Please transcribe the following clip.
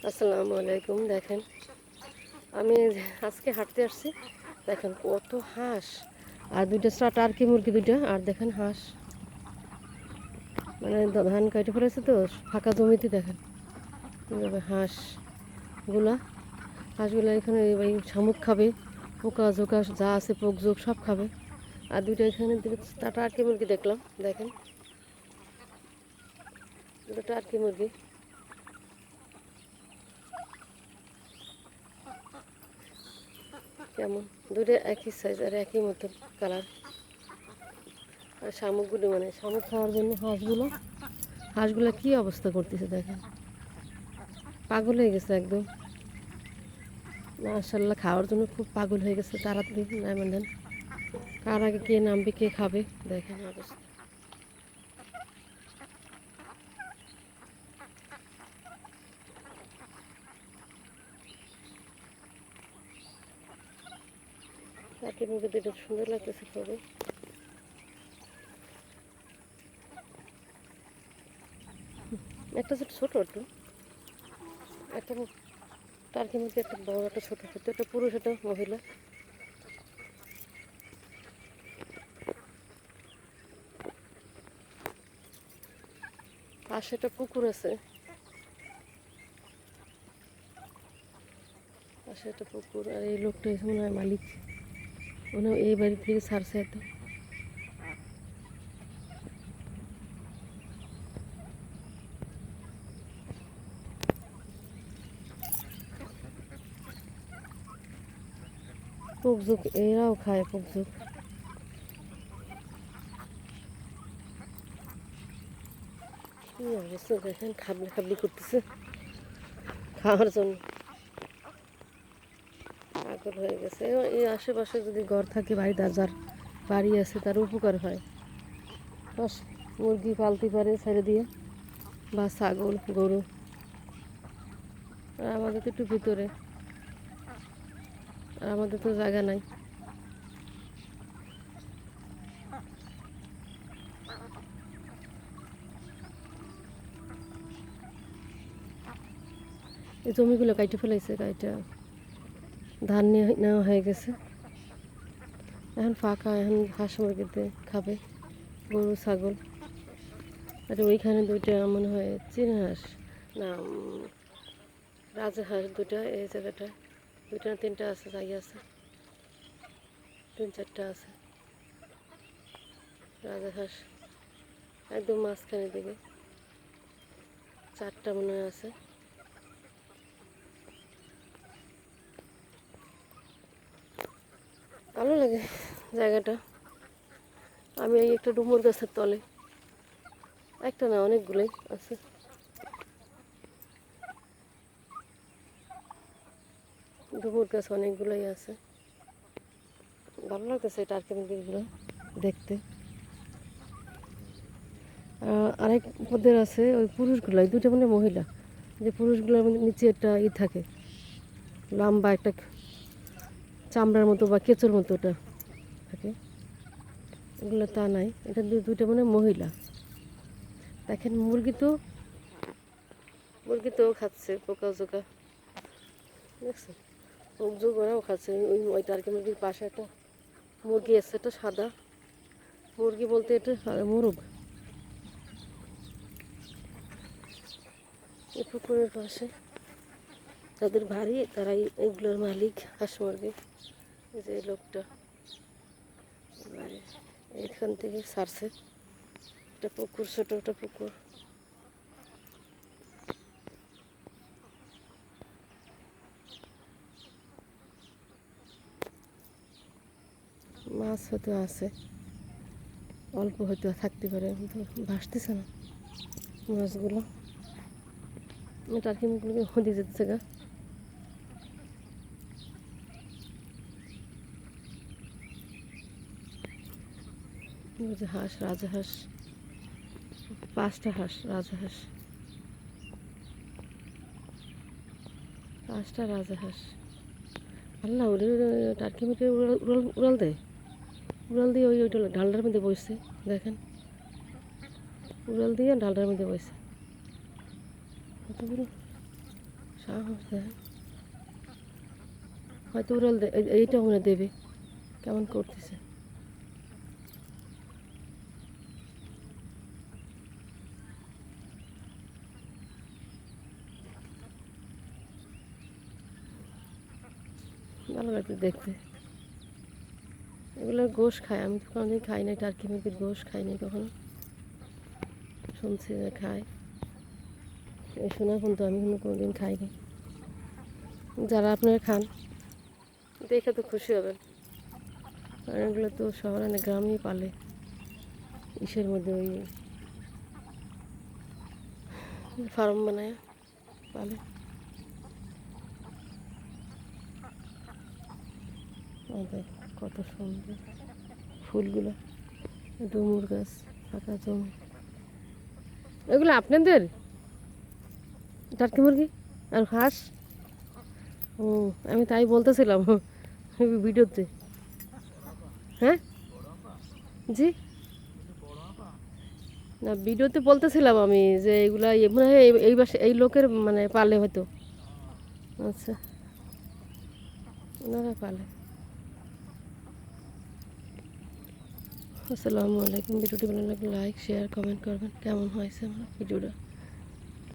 আসসালামু আলাইকুম। দেখেন আমি আজকে হাঁটতে আসছি। দেখেন কত হাঁস আর দুইটা টার্কি মুরগি দুইটা, আর দেখেন হাঁস মানে ধান কাটে ফেলেছে তো ফাঁকা জমিতে। দেখেন কীভাবে হাঁসগুলা হাঁসগুলা এখানে এই শামুক খাবে, পোকা জোকা যা আছে পোক জোক সব খাবে। আর দুইটা এখানে টার্কি মুরগি দেখলাম। দেখেন দুটো টার্কি মুরগি, কেমন দুটো একই সাইজ আর একই মতন কালার। আর শামুকগুলো মানে শামুক খাওয়ার জন্য হাঁসগুলো কি অবস্থা করতেছে দেখেন, পাগল হয়ে গেছে একদম। মাশাল্লাহ খাওয়ার জন্য খুব পাগল হয়ে গেছে, তাড়াতাড়ি নামেন দেন। কার আগে কে নামবে কে খাবে দেখেন অবস্থা। তাকে মুখে দুটো সুন্দর লাগতেছে খুবই। একটা ছোট একটু, একটা টার্কি মুরগি, একটা বড়, একটা ছোট ছোট, একটা পুরুষ, একটা মহিলা। পাশে একটা পুকুর আছে, পাশে একটা পুকুর। আর এই লোকটা মনে হয় মালিক, মনে হয় এই বাড়ি থেকে ছাড়ছে এত। পুকঝুক এরাও খায় পুকঝুক। কি অবস্থা দেখেন, খাবলি খাবলি করতেছে খাওয়ার জন্য, পাগল হয়ে গেছে। এই আশেপাশে যদি ঘর থাকে, বাড়িদার যার বাড়ি আছে তার উপকার হয়। বাস মুরগি পালতে পারে ছেড়ে দিয়ে, বা ছাগল গরু। আর আমাদের তো একটু ভিতরে, আর আমাদের তো জায়গা নাই। এই জমিগুলো কাইটে ফেলাইছে, কাইটা ধান নিয়ে নেওয়া হয়ে গেছে। এখন ফাঁকা, এখন হাঁস মুরগিতে খাবে, গরু ছাগল। আর ওইখানে দুইটা মনে হয় চীনা হাঁস না রাজহাঁস দুটা এই জায়গাটায়, দুইটা না তিনটা আছে, জায়গা আছে, তিন চারটা আছে রাজহাঁস। একদম মাঝখানের দিকে চারটা মনে হয় আছে। ভালো লাগে জায়গাটা। আমি এই একটা ডুমুর গাছের তলে, একটা না অনেকগুলোই আছে, ডুমুর গাছ অনেকগুলোই আছে। ভালো লাগতেছে টার্কি মুরগিগুলো দেখতে। আরেক পদের আছে ওই পুরুষগুলো, এই দুটো মানে মহিলা। যে পুরুষগুলোর নিচে একটা থাকে, লম্বা একটা চামড়ার মতো বা কেঁচোর মতো ওটা থাকে। এগুলো তা নাই, এটা দুইটা মানে মহিলা। দেখেন মুরগি তো খাচ্ছে পোকা জোকা, দেখছো পোক ওরাও খাচ্ছে। ওই টার্কি মুরগির পাশে একটা মুরগি আছে, একটা সাদা মুরগি বলতে এটা মোরগ। এই পুকুরের পাশে যাদের বাড়ি তারাই এগুলোর মালিক, হাঁস মুরগি। এই যে লোকটা বাড়ি এখান থেকে ছাড়ছে একটা পুকুর, ছোট একটা পুকুর। মাছ হয়তো আছে, অল্প হয়তো থাকতে পারে, কিন্তু ভাসতেছে না মাছগুলো। টার্কি মুরগিগুলোকে হতে যেতেছে গা। যে হাঁস, রাজহাঁস, পাঁচটা হাঁস, রাজহাঁস, পাঁচটা রাজহাঁস। আল্লাহ ওদের টার্কি মুরগি উড়াল উড়াল উড়াল দেয়, উড়াল দিয়ে ওইটা ঢালটার মধ্যে বসছে। দেখেন উড়াল দিয়ে ঢালটার মধ্যে বসছে, কত বড় সাহস দেয়, হয়তো উড়াল এইটা মনে দেবে, কেমন করতেছে। ভালো লাগছে দেখতে। এগুলোর গোশ খায়, আমি তো কোনোদিন খাই নাই, টার্কি মুরগির গোশ খাই নাই কখনো, শুনছি যে খায়। এই শোনা কিন্তু আমি কোনোদিন খাইনি। যারা আপনারা খান দেখে তো খুশি হবেন, কারণ এগুলো তো শহরে না, গ্রামেই পালে, ইসের মধ্যে ওই ফার্ম বানায় পালে। দেখ কত সুন্দর ফুলগুলো, ডুমুর গাছ, ফাঁকা জমি। এগুলো আপনাদের টার্কি মুরগি আর হাঁস? ও, আমি তাই বলতেছিলাম ভিডিওতে। হ্যাঁ জি, না ভিডিওতে বলতেছিলাম আমি যে এগুলা মনে হয় এই বাসে এই লোকের মানে পালে হয়তো। আচ্ছা, ওনারা পালে। আসসালামু আলাইকুম। ভিডিওটি ভালো লাগলে লাইক শেয়ার কমেন্ট করবেন, কেমন হয়েছে আমার ভিডিওটা।